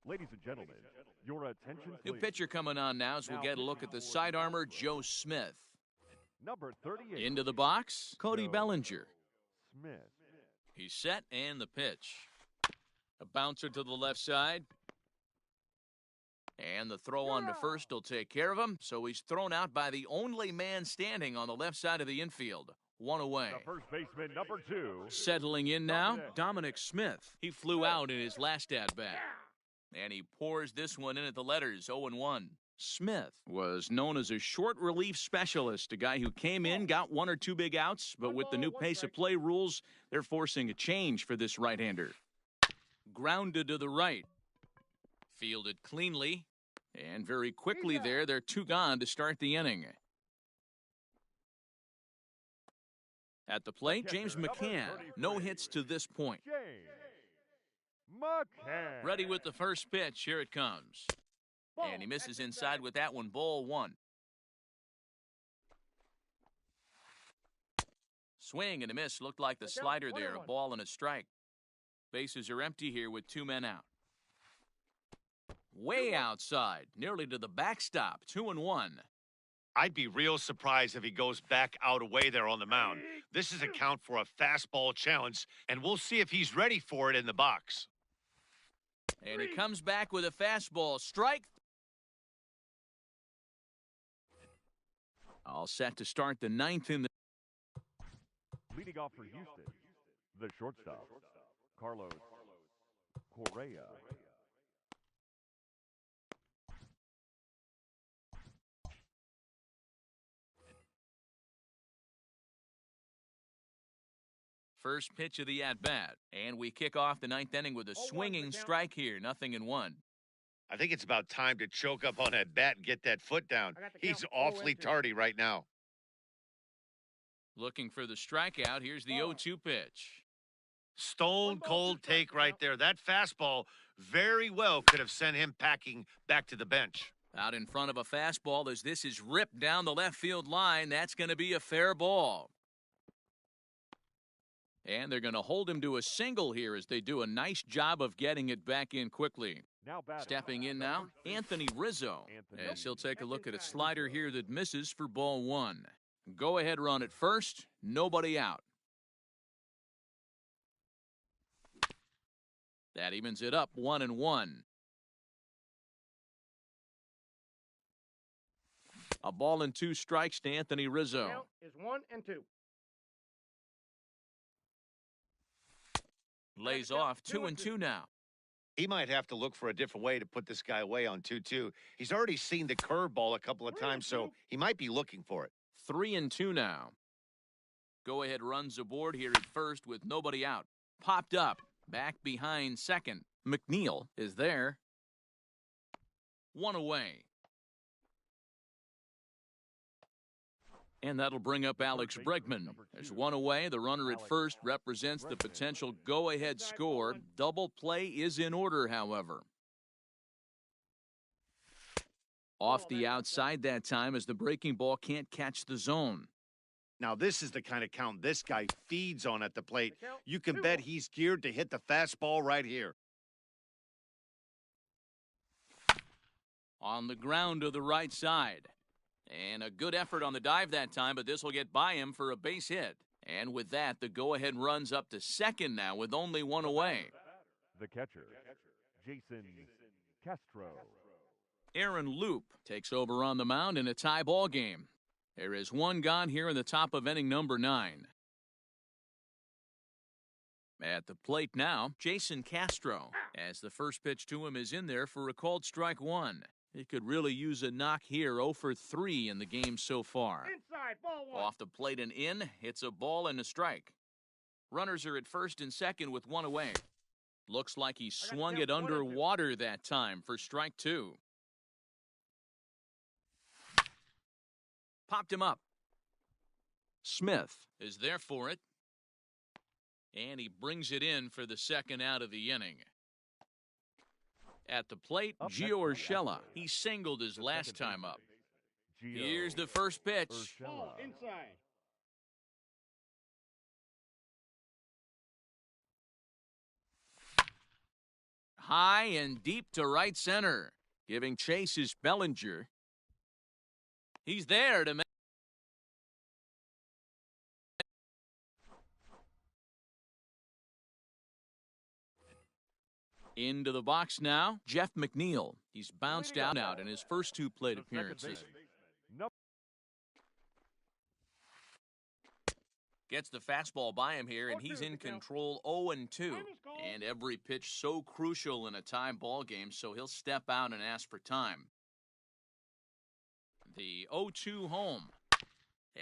Ladies and gentlemen, your attention New please. pitcher coming on now as we'll get a look at the side armor, Joe Smith. Number 38. Into the box, Cody Joe Bellinger. Smith. He's set and the pitch. A bouncer to the left side. And the throw on to first will take care of him. So he's thrown out by the only man standing on the left side of the infield. 1 away. The first baseman, number 2. Settling in now, Dominic Smith. He flew out in his last at-bat. And he pours this one in at the letters, 0-1. Smith was known as a short relief specialist, a guy who came in, got 1 or 2 big outs, but with the new pace of play rules, they're forcing a change for this right-hander. Grounded to the right. Fielded cleanly, and very quickly there, they're 2 gone to start the inning. At the plate, James McCann, no hits to this point. McCann. Ready with the first pitch, here it comes. And he misses inside with that one, ball 1. Swing and a miss, looked like the slider there, a ball and a strike. Bases are empty here with 2 men out. Way outside, nearly to the backstop, 2-1. I'd be real surprised if he goes back out away there on the mound. This is a count for a fastball challenge, and we'll see if he's ready for it in the box. And he comes back with a fastball. Strike. All set to start the 9th in the... Leading off for Houston, the shortstop, Carlos Correa. First pitch of the at-bat. And we kick off the 9th inning with a swinging strike here. 0-1. I think it's about time to choke up on that bat and get that foot down. He's awfully tardy right now. Looking for the strikeout. Here's the 0-2 pitch. Stone cold take right there. That fastball very well could have sent him packing back to the bench. Out in front of a fastball as this is ripped down the left field line. That's going to be a fair ball. And they're going to hold him to a single here as they do a nice job of getting it back in quickly. Stepping in now, Anthony Rizzo, as he'll take a look at a slider here that misses for ball 1. Go ahead run at first, nobody out. That evens it up 1-1. A ball and 2 strikes to Anthony Rizzo. Count is 1-2. Lays off 2-2 now. He might have to look for a different way to put this guy away on 2-2. He's already seen the curveball a couple of times, so he might be looking for it. 3-2 now. Go ahead runs aboard here at first with nobody out. Popped up, back behind second. McNeil is there. 1 away. And that'll bring up Alex Bregman. There's 1 away. The runner at first represents the potential go-ahead score. Double play is in order, however. Off the outside that time as the breaking ball can't catch the zone. Now, this is the kind of count this guy feeds on at the plate. You can bet he's geared to hit the fastball right here. On the ground to the right side. And a good effort on the dive that time, but this will get by him for a base hit. And with that, the go-ahead runs up to second now with only 1 away. The catcher, Jason Castro. Aaron Loop takes over on the mound in a tie ball game. There is 1 gone here in the top of inning number 9. At the plate now, Jason Castro, as the first pitch to him is in there for a called strike 1. He could really use a knock here, 0 for 3 in the game so far. Inside, ball 1. Off the plate and in, it's a ball and a strike. Runners are at first and second with 1 away. Looks like he swung it underwater that time for strike 2. Popped him up. Smith is there for it. And he brings it in for the second out of the inning. At the plate, Gio Urshela. He singled his last time up. Here's the first pitch. Ball inside. High and deep to right center. Giving chase is Bellinger. He's there to make. Into the box now, Jeff McNeil. He's bounced out in his first 2 plate appearances. Gets the fastball by him here, and he's in control 0-2. And every pitch so crucial in a tie ball game, so he'll step out and ask for time. The 0-2 home.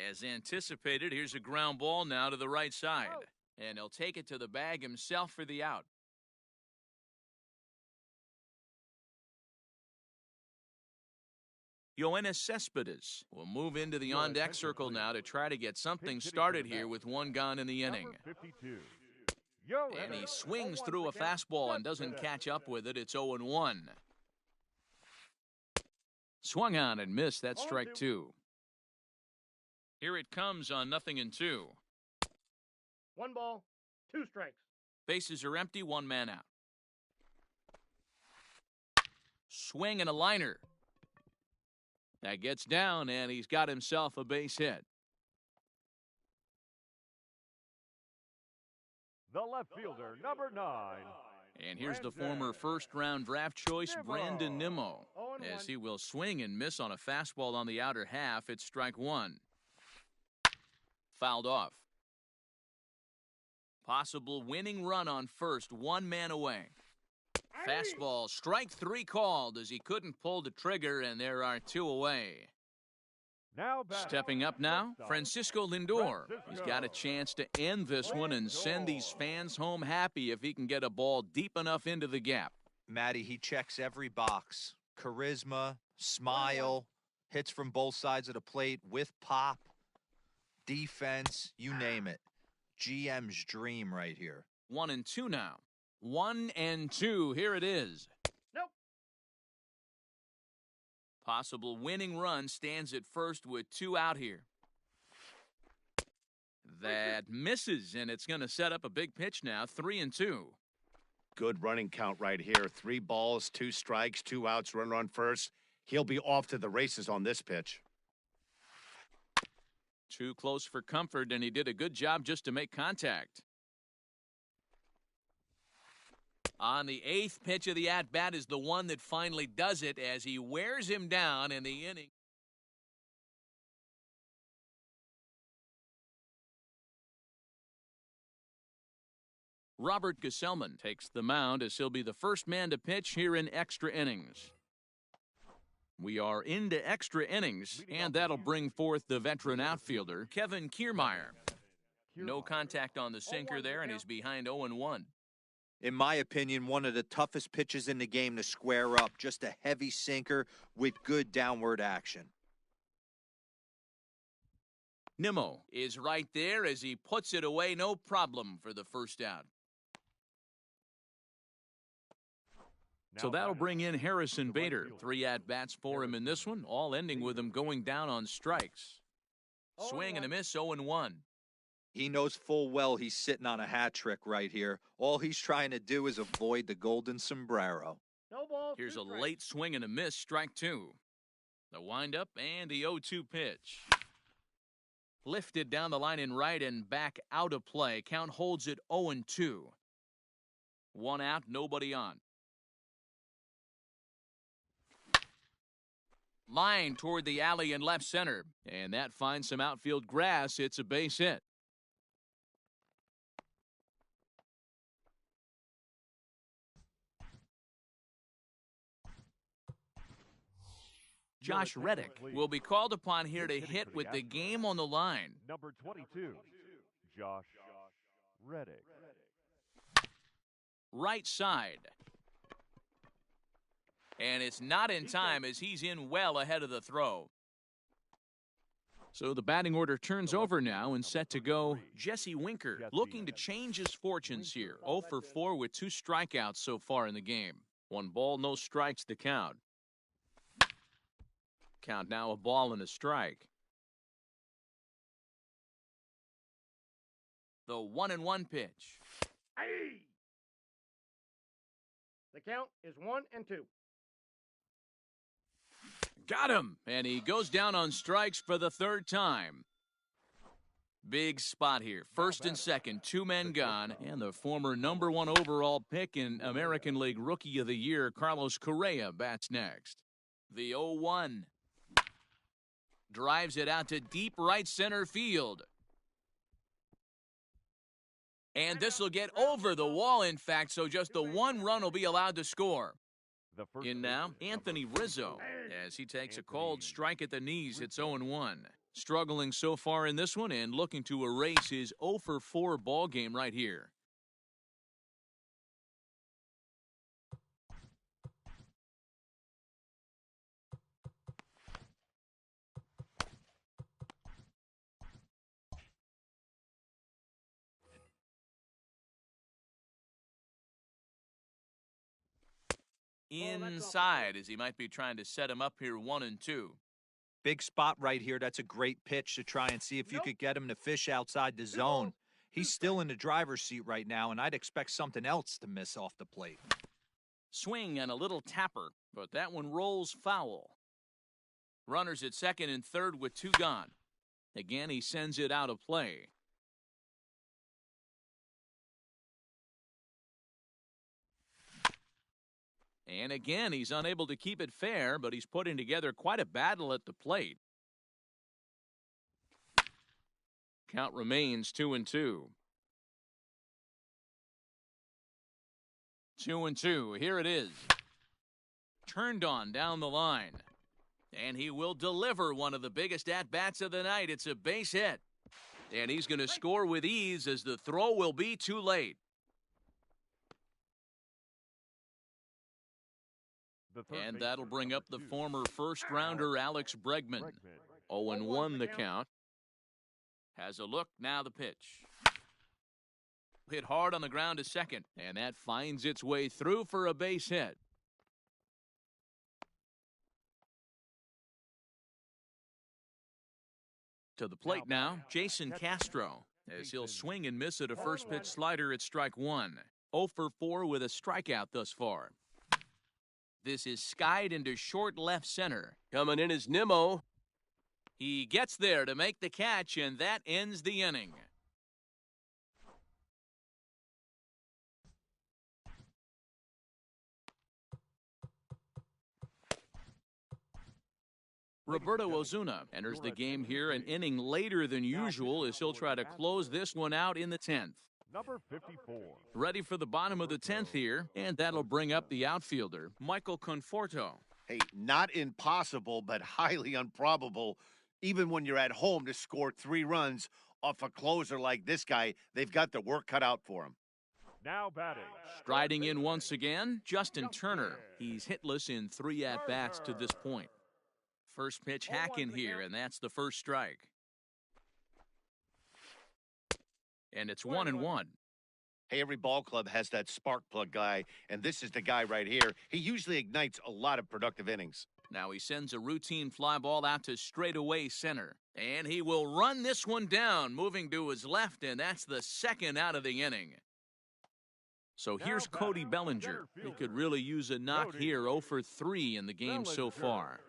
As anticipated, here's a ground ball now to the right side. And he'll take it to the bag himself for the out. Yoenis Cespedes will move into the on-deck circle now to try to get something started here with 1 gone in the inning. And he swings through a fastball and doesn't catch up with it. It's 0-1. Swung on and missed. That's strike 2. Here it comes on 0-2. 1 ball, 2 strikes. Bases are empty, 1 man out. Swing and a liner. That gets down, and he's got himself a base hit. The left fielder, number 9. And here's the former first-round draft choice, Brandon Nimmo, as he will swing and miss on a fastball on the outer half. It's strike 1. Fouled off. Possible winning run on first, 1 man away. Fastball, strike 3 called as he couldn't pull the trigger, and there are 2 away. Stepping up now, Francisco Lindor. He's got a chance to end this one and send these fans home happy if he can get a ball deep enough into the gap. Matty, he checks every box. Charisma, smile, hits from both sides of the plate with pop, defense, you name it. GM's dream right here. 1-2 now. 1-2. Here it is. Nope. Possible winning run stands at first with 2 out here. That misses, and it's going to set up a big pitch now. 3-2. Good running count right here. 3 balls, 2 strikes, 2 outs, runner on first. He'll be off to the races on this pitch. Too close for comfort, and he did a good job just to make contact. On the 8th pitch of the at-bat is the one that finally does it as he wears him down in the inning. Robert Gesellman takes the mound as he'll be the first man to pitch here in extra innings. We are into extra innings, and that'll bring forth the veteran outfielder, Kevin Kiermaier. No contact on the sinker there, and he's behind 0-1. In my opinion, one of the toughest pitches in the game to square up. Just a heavy sinker with good downward action. Nimmo is right there as he puts it away, no problem for the first out. So that'll bring in Harrison Bader. 3 at-bats for him in this one, all ending with him going down on strikes. Swing and a miss, 0-1. He knows full well he's sitting on a hat trick right here. All he's trying to do is avoid the golden sombrero. No balls. Here's a late swing and a miss, strike 2. The windup and the 0-2 pitch. Lifted down the line in right and back out of play. Count holds it 0-2. 1 out, nobody on. Line toward the alley in left center. And that finds some outfield grass. It's a base hit. Josh Reddick will be called upon here to hit with the game on the line. Number 22, Josh Reddick. Right side. And it's not in time as he's in well ahead of the throw. So the batting order turns over now and set to go Jesse Winker, looking to change his fortunes here. 0 for 4 with 2 strikeouts so far in the game. 1 ball, no strikes to count. Count now a ball and a strike. The 1-1 pitch. Aye. The count is 1-2. Got him! And he goes down on strikes for the 3rd time. Big spot here. First and second, 2 men gone. And the former number 1 overall pick in American League Rookie of the Year, Carlos Correa, bats next. The 0-1. Drives it out to deep right center field. And this will get over the wall, in fact, so just the 1 run will be allowed to score. In now, Anthony Rizzo, as he takes a called strike at the knees. It's 0-1. Struggling so far in this one and looking to erase his 0 for 4 ball game right here. Inside, as he might be trying to set him up here 1-2. Big spot right here. That's a great pitch to try and see if you could get him to fish outside the zone. He's still in the driver's seat right now, and I'd expect something else to miss off the plate. Swing and a little tapper, but that one rolls foul. Runners at second and third with 2 gone. Again, he sends it out of play. And again, he's unable to keep it fair, but he's putting together quite a battle at the plate. Count remains 2-2. 2-2. Here it is. Turned on down the line. And he will deliver one of the biggest at-bats of the night. It's a base hit. And he's going to score with ease as the throw will be too late. And that'll bring up the former first-rounder Alex Bregman. 0-1 the count. Has a look, now the pitch. Hit hard on the ground to second, and that finds its way through for a base hit. To the plate now, Jason Castro, as he'll swing and miss at a first pitch slider at strike 1. 0 for 4 with a strikeout thus far. This is skied into short left center. Coming in is Nimmo. He gets there to make the catch, and that ends the inning. Roberto Ozuna enters the game here an inning later than usual as he'll try to close this one out in the 10th. Number 54. Ready for the bottom of the 10th here, and that'll bring up the outfielder, Michael Conforto. Hey, not impossible, but highly improbable. Even when you're at home to score 3 runs off a closer like this guy, they've got the work cut out for him. Now batting. Striding in once again, Justin Turner. He's hitless in 3 at-bats to this point. First pitch hacking here, and that's the first strike. And it's 1-1. Hey, every ball club has that spark plug guy, and this is the guy right here. He usually ignites a lot of productive innings. Now he sends a routine fly ball out to straightaway center. And he will run this one down, moving to his left, and that's the second out of the inning. So here's Cody Bellinger. He could really use a knock here, 0 for 3 in the game so far.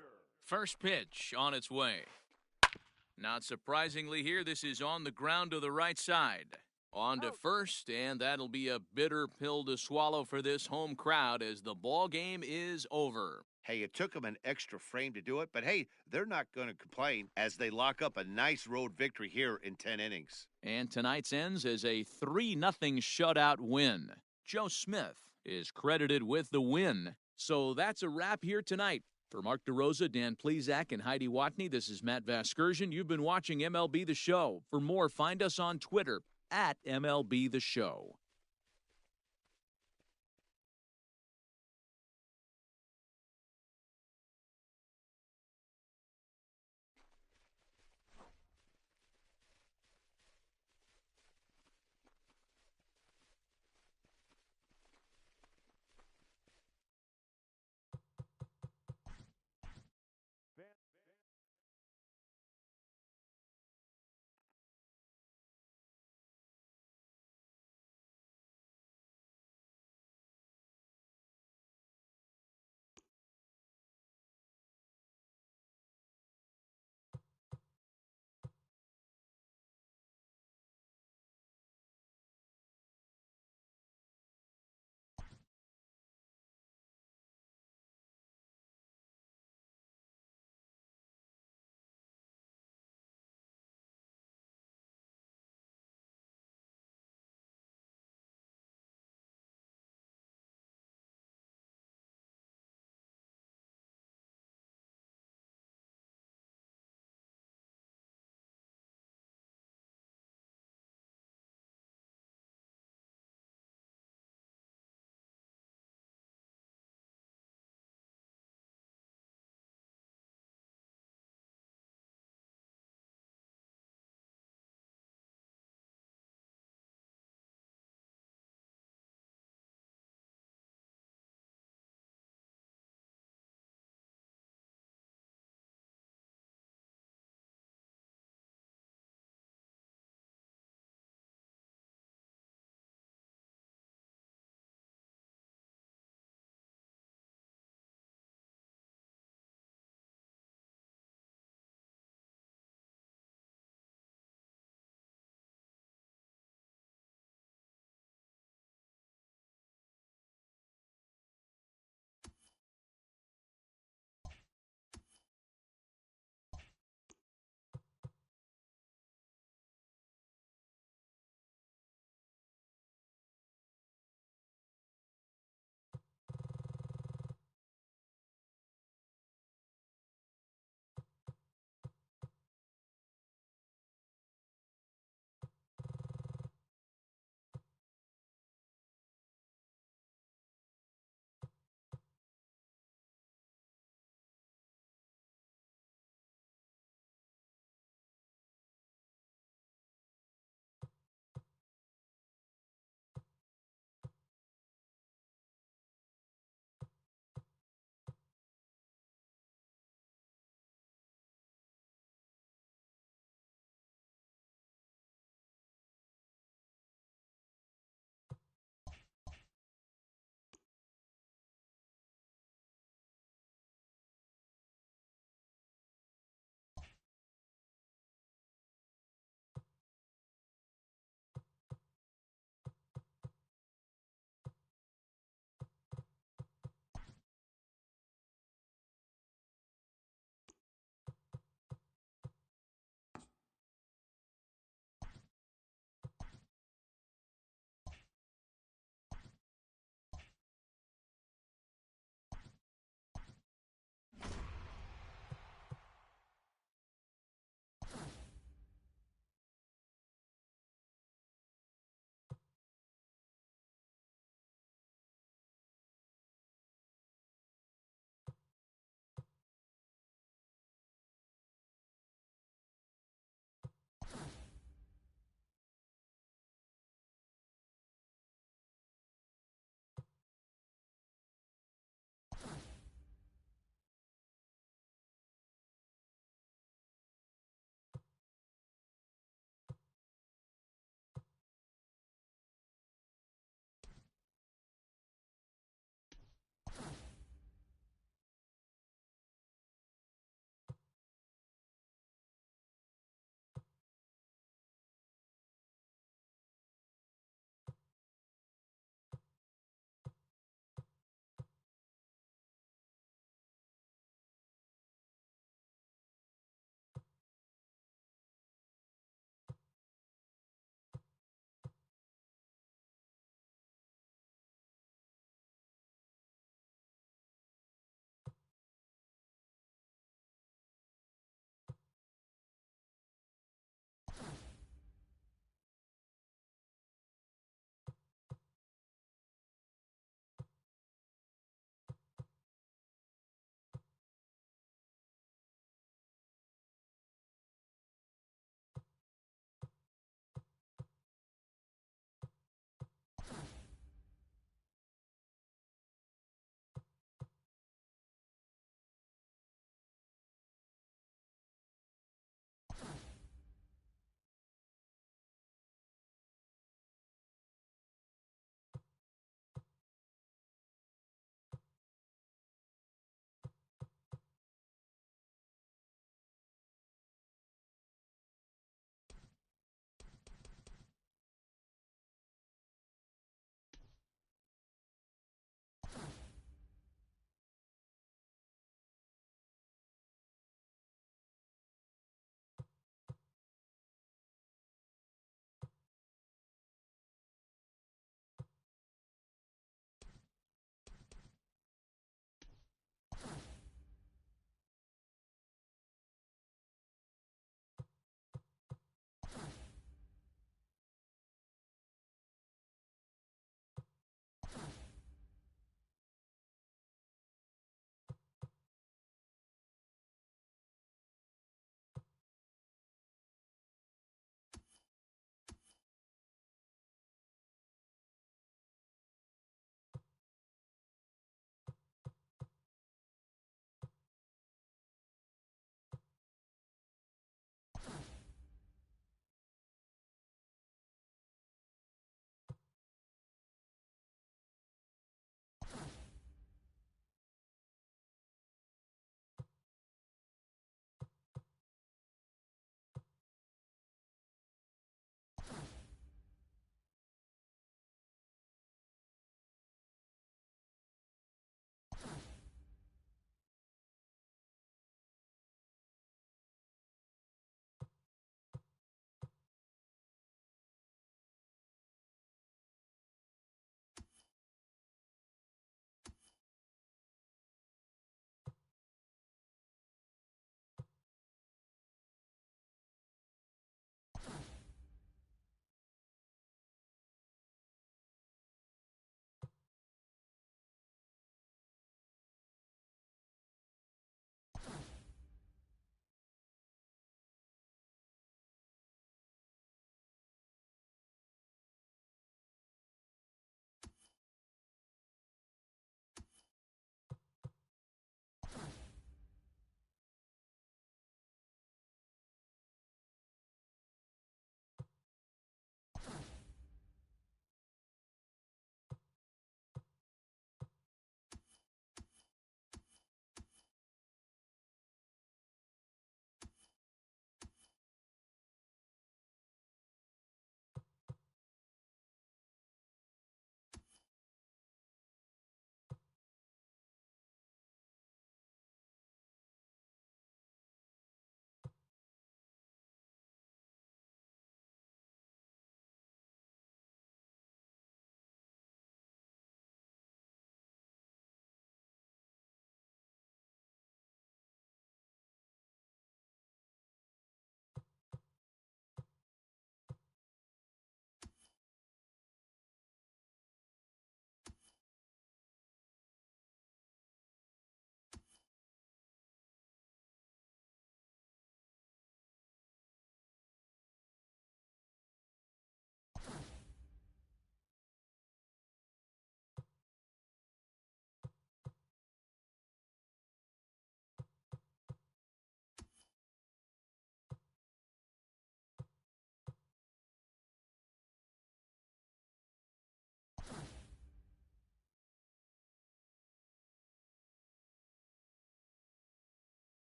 First pitch on its way. Not surprisingly here, this is on the ground to the right side. On to first, and that'll be a bitter pill to swallow for this home crowd as the ball game is over. Hey, it took them an extra frame to do it, but hey, they're not going to complain as they lock up a nice road victory here in 10 innings. And tonight's ends as a 3-0 shutout win. Joe Smith is credited with the win. So that's a wrap here tonight. For Mark DeRosa, Dan Plezak, and Heidi Watney, this is Matt Vasgersian. You've been watching MLB The Show. For more, find us on Twitter @MLB The Show.